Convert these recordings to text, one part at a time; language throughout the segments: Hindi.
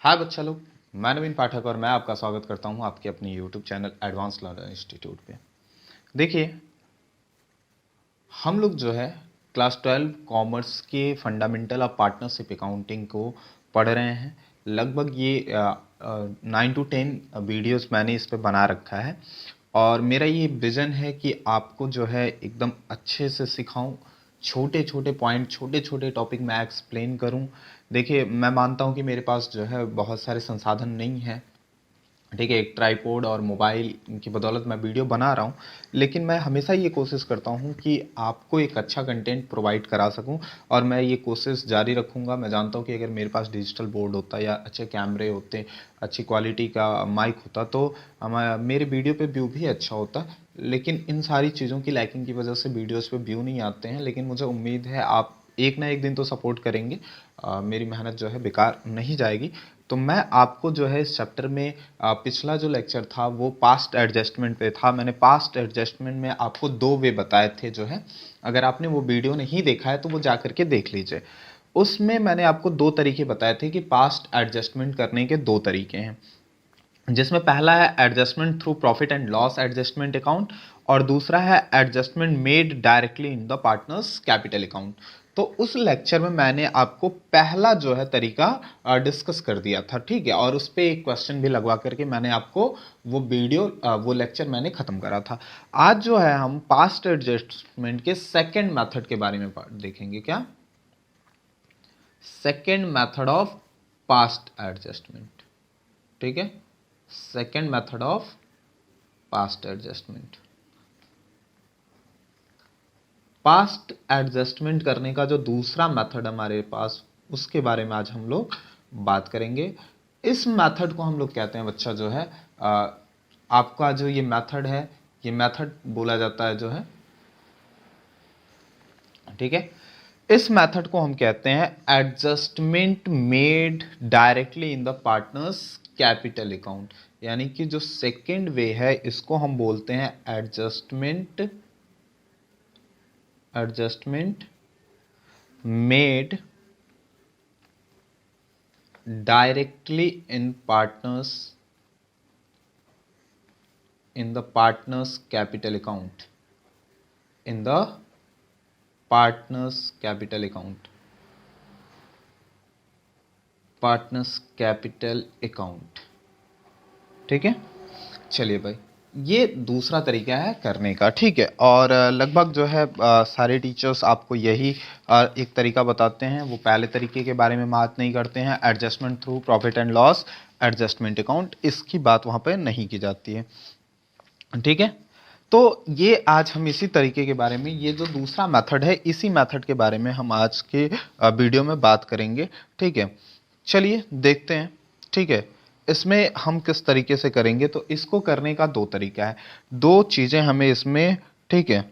हाय बच्चा लोग, मैं नवीन पाठक और मैं आपका स्वागत करता हूं आपके अपने YouTube channel advance learner institute पे। देखिए, हम लोग जो है क्लास 12 कॉमर्स के फंडामेंटल ऑफ पार्टनरशिप अकाउंटिंग को पढ़ रहे हैं। लगभग ये 9 to 10 वीडियोस मैंने इस पे बना रखा है और मेरा ये विज़न है कि आपको जो है एकदम अच्छे से सिखाऊं, छोटे छोटे पॉइंट, छोटे छोटे टॉपिक मैं एक्सप्लेन करूं। देखिए, मैं मानता हूं कि मेरे पास जो है बहुत सारे संसाधन नहीं है, ठीक है। एक ट्राइपॉड और मोबाइल की बदौलत मैं वीडियो बना रहा हूँ, लेकिन मैं हमेशा ये कोशिश करता हूँ कि आपको एक अच्छा कंटेंट प्रोवाइड करा सकूँ और मैं ये कोशिश जारी रखूँगा। मैं जानता हूँ कि अगर मेरे पास डिजिटल बोर्ड होता या अच्छे कैमरे होते, अच्छी क्वालिटी का माइक होता तो मेरे वीडियो पे व्यू भी अच्छा होता। लेकिन इन सारी चीज़ों की लैकिंग की वजह से वीडियोस पे व्यू नहीं आते हैं, लेकिन मुझे उम्मीद है आप एक ना एक दिन तो सपोर्ट करेंगे। मेरी मेहनत जो है बेकार नहीं जाएगी। तो मैं आपको जो है इस चैप्टर में पिछला जो लेक्चर था वो पास्ट एडजस्टमेंट पे था। मैंने पास्ट एडजस्टमेंट में आपको 2 वे बताए थे जो है। अगर आपने वो वीडियो नहीं देखा है तो वो जा करके देख लीजिए। उसमें मैंने आपको 2 तरीके बताए थे कि पास्ट एडजस्टमेंट करने के 2 तरीके हैं, जिसमें पहला है adjustment through profit and loss adjustment account और दूसरा है adjustment made directly in the partners capital account. तो उस लेक्चर में मैंने आपको पहला जो है तरीका डिस्कस कर दिया था, ठीक है, और उस पर एक क्वेश्चन भी लगवा करके मैंने आपको वो वीडियो वो लेक्चर मैंने खत्म करा था। आज जो है हम पास्ट एडजस्टमेंट के सेकेंड मेथड के बारे में देखेंगे। क्या? Second method of past adjustment, ठीक है। Second method of past adjustment. Past adjustment करने का जो दूसरा मेथड हमारे पास, उसके बारे में आज हम लोग बात करेंगे। इस मेथड को हम लोग कहते हैं बच्चा जो है आपका जो ये मेथड है, ये मेथड बोला जाता है जो है, ठीक है। इस मेथड को हम कहते हैं adjustment made directly in the partners capital account. यानी कि जो सेकेंड वे है इसको हम बोलते हैं adjustment made directly in the partners capital account, in the partners capital account, partners capital account, ठीक है। चलिए भाई, ये दूसरा तरीका है करने का, ठीक है। और लगभग जो है सारे टीचर्स आपको यही एक तरीका बताते हैं। वो पहले तरीके के बारे में बात नहीं करते हैं, adjustment through profit and loss adjustment account, इसकी बात वहाँ पे नहीं की जाती है, ठीक है। तो ये आज हम इसी तरीके के बारे में, ये जो दूसरा मेथड है, इसी मेथड के बारे में हम आज के वीडियो में बात करेंगे, ठीक है। चलिए देखते हैं, ठीक है, इसमें हम किस तरीके से करेंगे। तो इसको करने का 2 तरीका है, 2 चीज़ें हमें इसमें, ठीक है,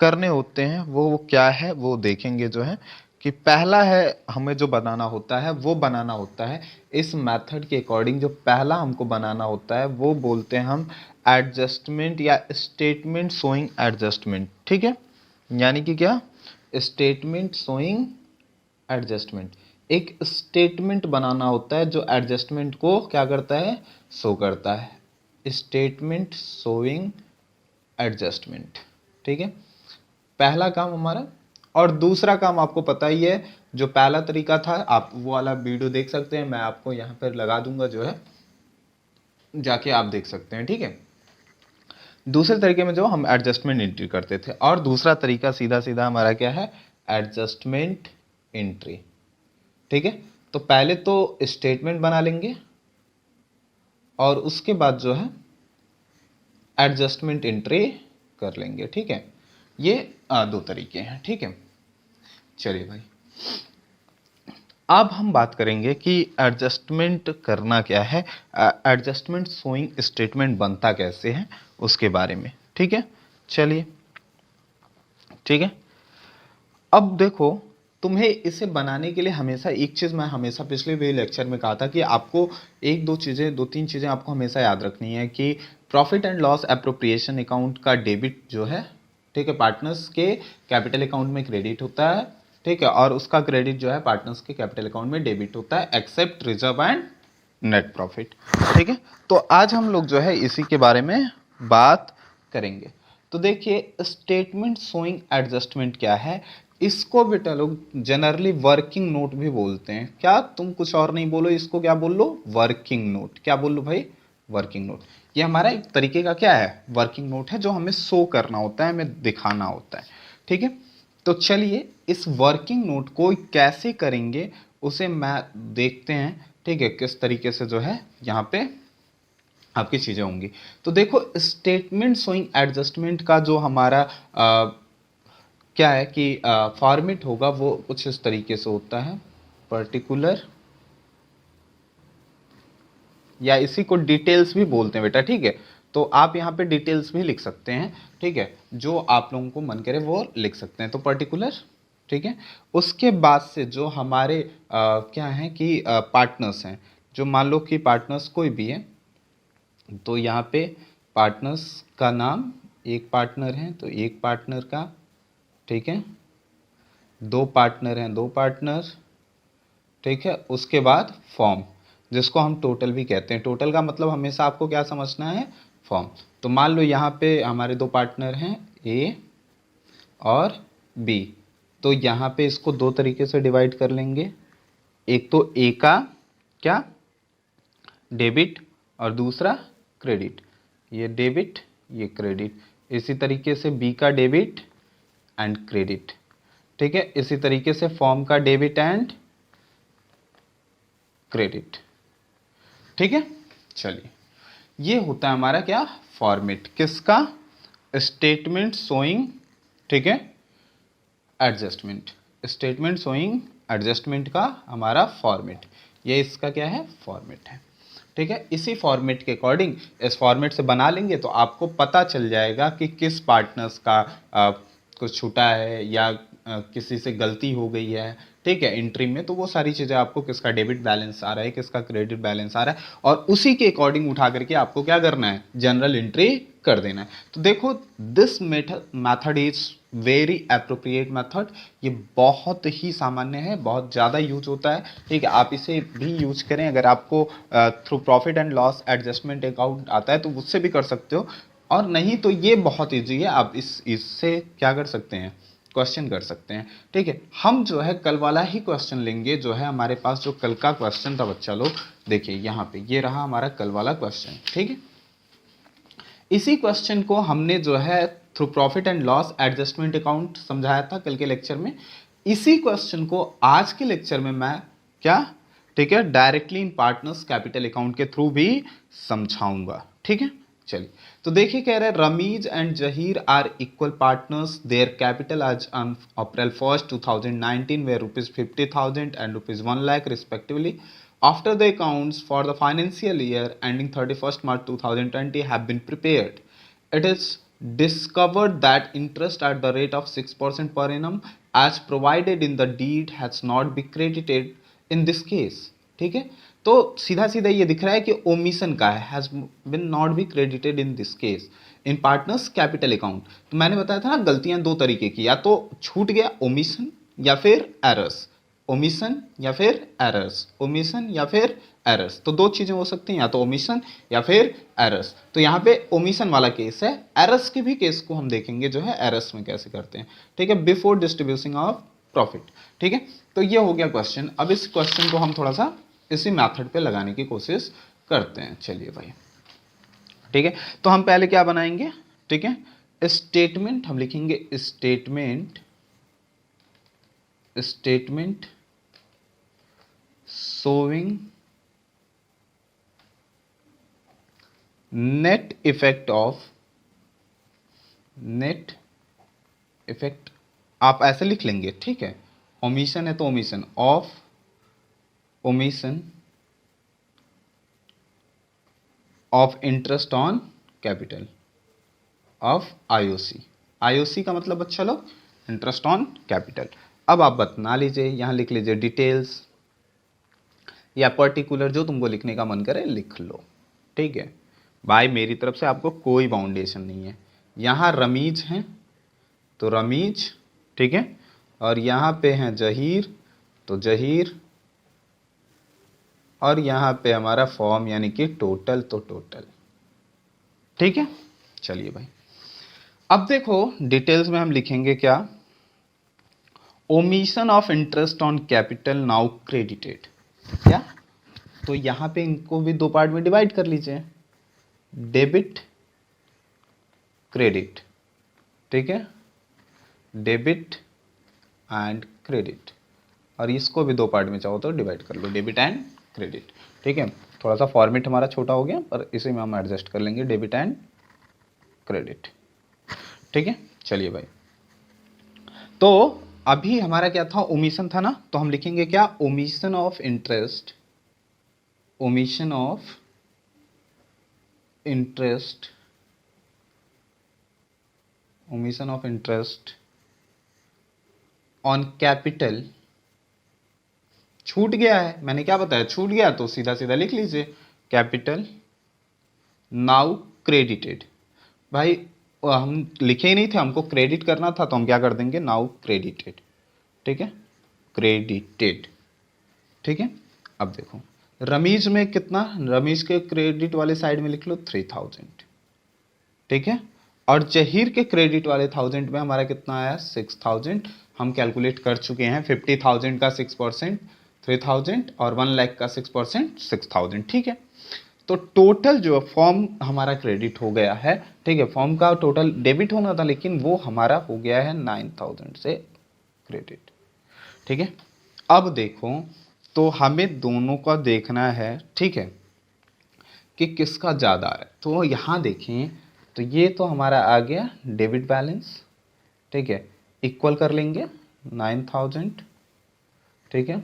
करने होते हैं। वो क्या है वो देखेंगे जो है कि पहला है, हमें जो बनाना होता है वो बनाना होता है इस मेथड के अकॉर्डिंग। जो पहला हमको बनाना होता है वो बोलते हैं हम एडजस्टमेंट या स्टेटमेंट शोइंग एडजस्टमेंट, ठीक है। यानी कि क्या? Statement showing adjustment. एक स्टेटमेंट बनाना होता है जो एडजस्टमेंट को क्या करता है, शो करता है। स्टेटमेंट शोइंग एडजस्टमेंट, ठीक है, पहला काम हमारा। और दूसरा काम आपको पता ही है, जो पहला तरीका था आप वो वाला वीडियो देख सकते हैं, मैं आपको यहाँ पर लगा दूंगा जो है, जाके आप देख सकते हैं, ठीक है। दूसरे तरीके में जो हम एडजस्टमेंट एंट्री करते थे, और दूसरा तरीका सीधा सीधा हमारा क्या है, एडजस्टमेंट एंट्री, ठीक है। तो पहले तो स्टेटमेंट बना लेंगे और उसके बाद जो है एडजस्टमेंट एंट्री कर लेंगे, ठीक है। ये 2 तरीके हैं, ठीक है। चलिए भाई, अब हम बात करेंगे कि एडजस्टमेंट करना क्या है, एडजस्टमेंट शोइंग स्टेटमेंट बनता कैसे है उसके बारे में, ठीक है। चलिए, ठीक है। अब देखो, तुम्हें इसे बनाने के लिए हमेशा एक चीज़, मैं हमेशा पिछले भी लेक्चर में कहा था कि आपको 1-2 चीज़ें, 2-3 चीज़ें आपको हमेशा याद रखनी है कि profit and loss appropriation account का डेबिट जो है, ठीक है, पार्टनर्स के कैपिटल अकाउंट में क्रेडिट होता है, ठीक है, और उसका क्रेडिट जो है पार्टनर्स के कैपिटल अकाउंट में डेबिट होता है, except reserve and net profit. ठीक है, तो आज हम लोग जो है इसी के बारे में बात करेंगे। तो देखिए, स्टेटमेंट शोइंग एडजस्टमेंट क्या है, इसको बेटा लोग जनरली वर्किंग नोट भी बोलते हैं। क्या तुम कुछ और नहीं बोलो, इसको क्या बोल लो, वर्किंग नोट। क्या बोल लो भाई, वर्किंग नोट। ये हमारा एक तरीके का क्या है, वर्किंग नोट है, जो हमें शो करना होता है, हमें दिखाना होता है। ठीक है, तो चलिए इस वर्किंग नोट को कैसे करेंगे उसे मैं देखते हैं। ठीक है, किस तरीके से जो है यहाँ पे आपकी चीजें होंगी। तो देखो, स्टेटमेंट शोइंग एडजस्टमेंट का जो हमारा क्या है कि फॉर्मेट होगा वो कुछ इस तरीके से होता है, पर्टिकुलर, या इसी को डिटेल्स भी बोलते हैं बेटा। ठीक है, तो आप यहाँ पे डिटेल्स भी लिख सकते हैं। ठीक है, जो आप लोगों को मन करे वो लिख सकते हैं। तो पर्टिकुलर, ठीक है, उसके बाद से जो हमारे क्या है कि पार्टनर्स हैं, जो मान लो कि पार्टनर्स कोई भी है, तो यहाँ पे पार्टनर्स का नाम, एक पार्टनर है तो एक पार्टनर का, ठीक है, दो पार्टनर हैं दो पार्टनर, ठीक है, उसके बाद फॉर्म, जिसको हम टोटल भी कहते हैं। टोटल का मतलब हमेशा आपको क्या समझना है, फॉर्म। तो मान लो यहाँ पे हमारे दो पार्टनर हैं ए और बी, तो यहाँ पे इसको दो तरीके से डिवाइड कर लेंगे। एक तो ए का क्या, डेबिट, और दूसरा क्रेडिट। ये डेबिट ये क्रेडिट। इसी तरीके से बी का डेबिट एंड क्रेडिट। ठीक है, इसी तरीके से फॉर्म का डेबिट एंड क्रेडिट। ठीक है, चलिए, ये होता है हमारा क्या, फॉर्मेट, किसका, स्टेटमेंट शोइंग, ठीक है, एडजस्टमेंट। स्टेटमेंट शोइंग एडजस्टमेंट का हमारा फॉर्मेट, ये इसका क्या है, फॉर्मेट है। ठीक है, इसी फॉर्मेट के अकॉर्डिंग इस फॉर्मेट से बना लेंगे तो आपको पता चल जाएगा कि किस पार्टनर्स का कुछ छूटा है या किसी से गलती हो गई है। ठीक है, एंट्री में तो वो सारी चीज़ें आपको, किसका डेबिट बैलेंस आ रहा है, किसका क्रेडिट बैलेंस आ रहा है, और उसी के अकॉर्डिंग उठा करके आपको क्या करना है, जनरल एंट्री कर देना है। तो देखो, this method is very appropriate method. ये बहुत ही सामान्य है, बहुत ज़्यादा यूज होता है। ठीक है, आप इसे भी यूज करें। अगर आपको through profit and loss adjustment account आता है तो उससे भी कर सकते हो, और नहीं तो ये बहुत ईजी है, आप इससे क्या कर सकते हैं, क्वेश्चन कर सकते हैं। ठीक है, हम जो है कल वाला ही क्वेश्चन लेंगे, जो है हमारे पास जो कल का क्वेश्चन था बच्चा लोग, देखिए यहाँ पे ये रहा हमारा कल वाला क्वेश्चन। ठीक है, इसी क्वेश्चन को हमने जो है through profit and loss adjustment account समझाया था कल के लेक्चर में। इसी क्वेश्चन को आज के लेक्चर में मैं क्या, ठीक है, directly in partners capital account के थ्रू भी समझाऊंगा। ठीक है, चलिए, तो देखिए कह रहे हैं, Rameez and Zaheer are equal partners, their capital as on April 1st 2019 were ₹50,000 and ₹1 lakh respectively. After the accounts for the financial year ending 31st March 2020 have been prepared, it is discovered that interest at the rate of 6% per annum as provided in the deed has not been credited in this case. ठीक है, तो सीधा सीधा ये दिख रहा है कि ओमिशन का है, has been not be credited in this case in partners capital account. तो मैंने बताया था ना, गलतियां दो तरीके की, या तो छूट गया ओमिशन या फिर एरर्स, ओमिशन या फिर एरर्स, ओमिशन या फिर एरर्स। तो दो चीजें हो सकती हैं, या तो ओमिशन या फिर एरर्स। तो यहाँ पे ओमिशन वाला केस है, एरर्स के भी केस को हम देखेंगे जो है एरर्स में कैसे करते हैं। ठीक है, बिफोर डिस्ट्रीब्यूशन ऑफ प्रॉफिट। ठीक है, तो ये हो गया क्वेश्चन। अब इस क्वेश्चन को हम थोड़ा सा इसी मेथड पे लगाने की कोशिश करते हैं। चलिए भाई, ठीक है, तो हम पहले क्या बनाएंगे, ठीक है, स्टेटमेंट हम लिखेंगे, स्टेटमेंट showing net effect आप ऐसे लिख लेंगे। ठीक है, ओमिशन है तो omission of interest on capital of IOC का मतलब अच्छा लो, इंटरेस्ट ऑन कैपिटल। अब आप बता लीजिए, यहां लिख लीजिए डिटेल्स या पर्टिकुलर, जो तुमको लिखने का मन करे लिख लो। ठीक है भाई, मेरी तरफ से आपको कोई बाउंडेशन नहीं है। यहाँ रमीज हैं तो रमीज, ठीक है, और यहाँ पे हैं जहीर तो जहीर, और यहाँ पे हमारा फॉर्म यानी कि टोटल, तो टोटल। ठीक है, चलिए भाई अब देखो डिटेल्स में हम लिखेंगे क्या, omission of interest on capital now credited. क्या, तो यहां पे इनको भी दो पार्ट में डिवाइड कर लीजिए, डेबिट क्रेडिट। ठीक है, डेबिट एंड क्रेडिट, और इसको भी दो पार्ट में चाहो तो डिवाइड कर लो, डेबिट एंड क्रेडिट। ठीक है, थोड़ा सा फॉर्मेट हमारा छोटा हो गया पर इसी में हम एडजस्ट कर लेंगे, डेबिट एंड क्रेडिट। ठीक है, चलिए भाई, तो अभी हमारा क्या था, ओमिशन था ना, तो हम लिखेंगे क्या, omission of interest, omission of interest, omission of interest on capital. छूट गया है, मैंने क्या बताया, छूट गया तो सीधा सीधा लिख लीजिए, कैपिटल नाउ क्रेडिटेड। भाई हम लिखे ही नहीं थे, हमको क्रेडिट करना था तो हम क्या कर देंगे, नाउ क्रेडिटेड। ठीक है, क्रेडिटेड। ठीक है, अब देखो रमीज में कितना, रमीज के क्रेडिट वाले साइड में लिख लो 3000। ठीक है, और जहीर के क्रेडिट वाले 1000 में हमारा कितना आया, 6000। हम कैलकुलेट कर चुके हैं, 50,000 का 6% 3000 और 1 लाख का 6% 6000। ठीक है, तो टोटल जो फॉर्म हमारा क्रेडिट हो गया है। ठीक है, फॉर्म का टोटल डेबिट होना था लेकिन वो हमारा हो गया है 9000 से क्रेडिट। ठीक है, अब देखो तो हमें दोनों का देखना है, ठीक है, कि किसका ज़्यादा है। तो यहाँ देखें तो ये तो हमारा आ गया डेबिट बैलेंस। ठीक है, इक्वल कर लेंगे 9000। ठीक है,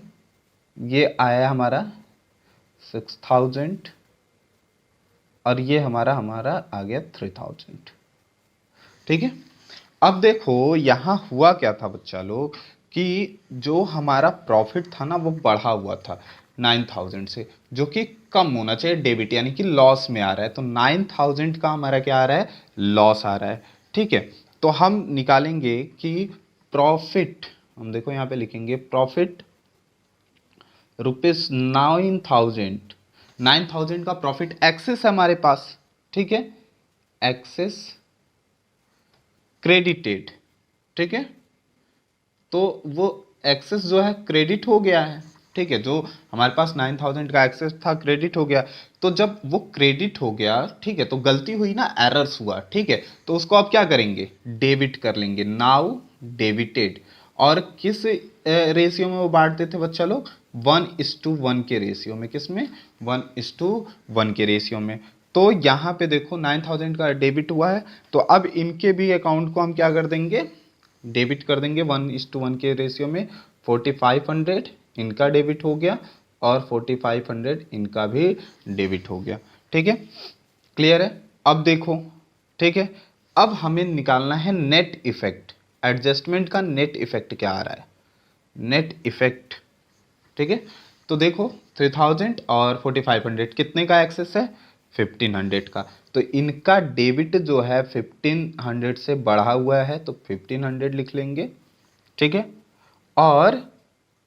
ये आया हमारा 6000 और ये हमारा आ गया 3000। ठीक है, अब देखो यहाँ हुआ क्या था बच्चा लोग, कि जो हमारा प्रॉफिट था ना वो बढ़ा हुआ था 9000 से, जो कि कम होना चाहिए डेबिट, यानी कि लॉस में आ रहा है। तो 9000 का हमारा क्या आ रहा है, लॉस आ रहा है। ठीक है, तो हम निकालेंगे कि प्रॉफिट, हम देखो यहाँ पे लिखेंगे प्रॉफिट ₹9000। 9000 का प्रॉफिट एक्सेस है हमारे पास। ठीक है, एक्सेस क्रेडिटेड। ठीक है, तो वो एक्सेस जो है क्रेडिट हो गया है। ठीक है, जो हमारे पास 9000 का एक्सेस था क्रेडिट हो गया। तो जब वो क्रेडिट हो गया, ठीक है, तो गलती हुई ना, एरर्स हुआ। ठीक है, तो उसको आप क्या करेंगे, डेबिट कर लेंगे, नाउ डेबिटेड। और किस रेशियो में वो बांटते थे बच्चा लोग, 1:1 के रेशियो में। किस में, 1:1 के रेशियो में। तो यहाँ पे देखो 9000 का डेबिट हुआ है, तो अब इनके भी अकाउंट को हम क्या कर देंगे, डेबिट कर देंगे 1:1 के रेशियो में। 4500 इनका डेबिट हो गया और 4500 इनका भी डेबिट हो गया। ठीक है, क्लियर है। अब देखो, ठीक है, अब हमें निकालना है नेट इफेक्ट, एडजस्टमेंट का नेट इफेक्ट क्या आ रहा है, नेट इफेक्ट। ठीक है, तो देखो 3000 और 4500 कितने का एक्सेस है, 1500 का। तो इनका डेबिट जो है 1500 से बढ़ा हुआ है तो 1500 लिख लेंगे। ठीक है, और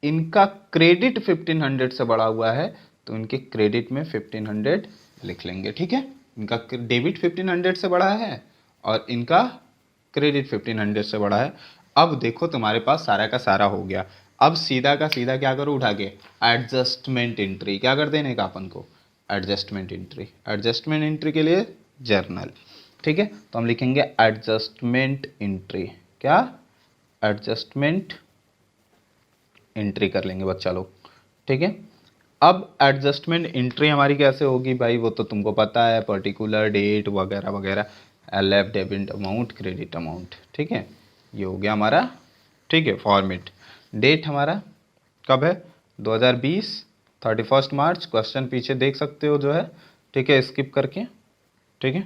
इनका क्रेडिट 1500 से बढ़ा हुआ है तो इनके क्रेडिट में 1500 लिख लेंगे। ठीक है, इनका डेबिट 1500 से बढ़ा है और इनका क्रेडिट 1500 से बढ़ा है। अब देखो तुम्हारे पास सारा का सारा हो गया। अब सीधा का सीधा क्या करो, उठा के एडजस्टमेंट एंट्री क्या कर देने का अपन को, एडजस्टमेंट एंट्री। एडजस्टमेंट एंट्री के लिए जर्नल। ठीक है, तो हम लिखेंगे एडजस्टमेंट एंट्री। क्या, एडजस्टमेंट एंट्री कर लेंगे बच्चा लोग। ठीक है, अब एडजस्टमेंट एंट्री हमारी कैसे होगी भाई, वो तो तुमको पता है, पर्टिकुलर डेट वगैरह वगैरह, LF debit amount credit amount. ठीक है, ये हो गया हमारा। ठीक है, फॉर्मेट। डेट हमारा कब है, 2020 31 मार्च। क्वेश्चन पीछे देख सकते हो जो है। ठीक है, स्किप करके। ठीक है,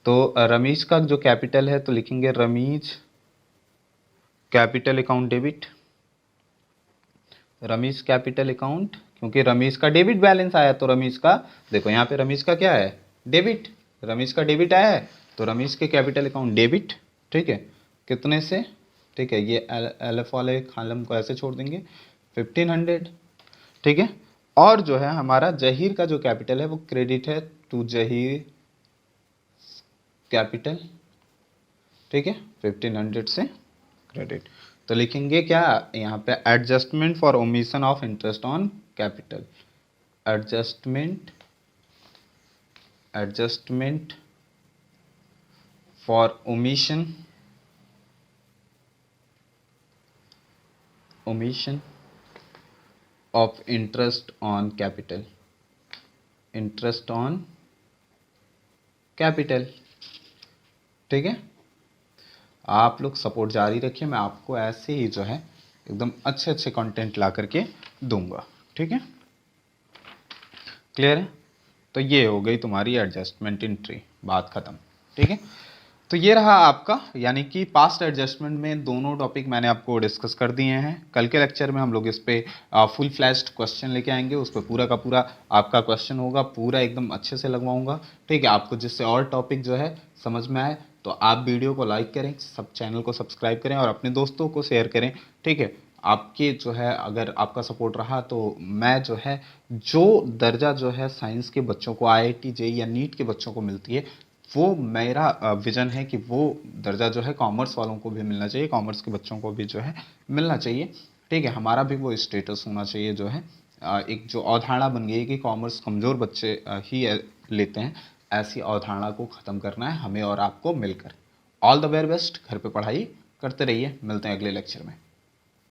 तो रमीज का जो कैपिटल है तो लिखेंगे Ramiz capital account debit, Ramiz capital account, क्योंकि रमीज का डेबिट बैलेंस आया तो रमीज का, देखो यहाँ पे रमीज का क्या है, डेबिट। रमीज का डेबिट आया है तो रमीज के कैपिटल अकाउंट डेबिट। ठीक है, कितने से, ठीक है, ये एल एफ वाले कॉलम को ऐसे छोड़ देंगे 1500। ठीक है, और जो है हमारा जहीर का जो कैपिटल है वो क्रेडिट है टू जहीर कैपिटल, ठीक है, 1500 से क्रेडिट। तो लिखेंगे क्या यहाँ पे, adjustment for omission of interest on capital, adjustment for omission of interest on capital, interest on capital, ठीक है। आप लोग सपोर्ट जारी रखिए, मैं आपको ऐसे ही जो है एकदम अच्छे अच्छे कंटेंट ला करके दूंगा, ठीक है, क्लियर है। तो ये हो गई तुम्हारी एडजस्टमेंट एंट्री, बात खत्म, ठीक है। तो ये रहा आपका, यानी कि पास्ट एडजस्टमेंट में दोनों टॉपिक मैंने आपको डिस्कस कर दिए हैं। कल के लेक्चर में हम लोग इस पे फुल फ्लैश्ड क्वेश्चन लेके आएंगे, उस पर पूरा का पूरा आपका क्वेश्चन होगा, पूरा एकदम अच्छे से लगवाऊंगा, ठीक है। आपको जिससे और टॉपिक जो है समझ में आए तो आप वीडियो को लाइक करें, सब चैनल को सब्सक्राइब करें और अपने दोस्तों को शेयर करें, ठीक है। आपके जो है अगर आपका सपोर्ट रहा तो मैं जो है जो दर्जा जो है साइंस के बच्चों को, आईआईटी जेईई या नीट के बच्चों को मिलती है, वो मेरा विजन है कि वो दर्जा जो है कॉमर्स वालों को भी मिलना चाहिए, कॉमर्स के बच्चों को भी जो है मिलना चाहिए, ठीक है। हमारा भी वो स्टेटस होना चाहिए जो है, एक जो अवधारणा बन गई है कि कॉमर्स कमज़ोर बच्चे ही लेते हैं, ऐसी अवधारणा को ख़त्म करना है हमें और आपको मिलकर। ऑल द वेरी बेस्ट, घर पे पढ़ाई करते रहिए, मिलते हैं अगले लेक्चर में।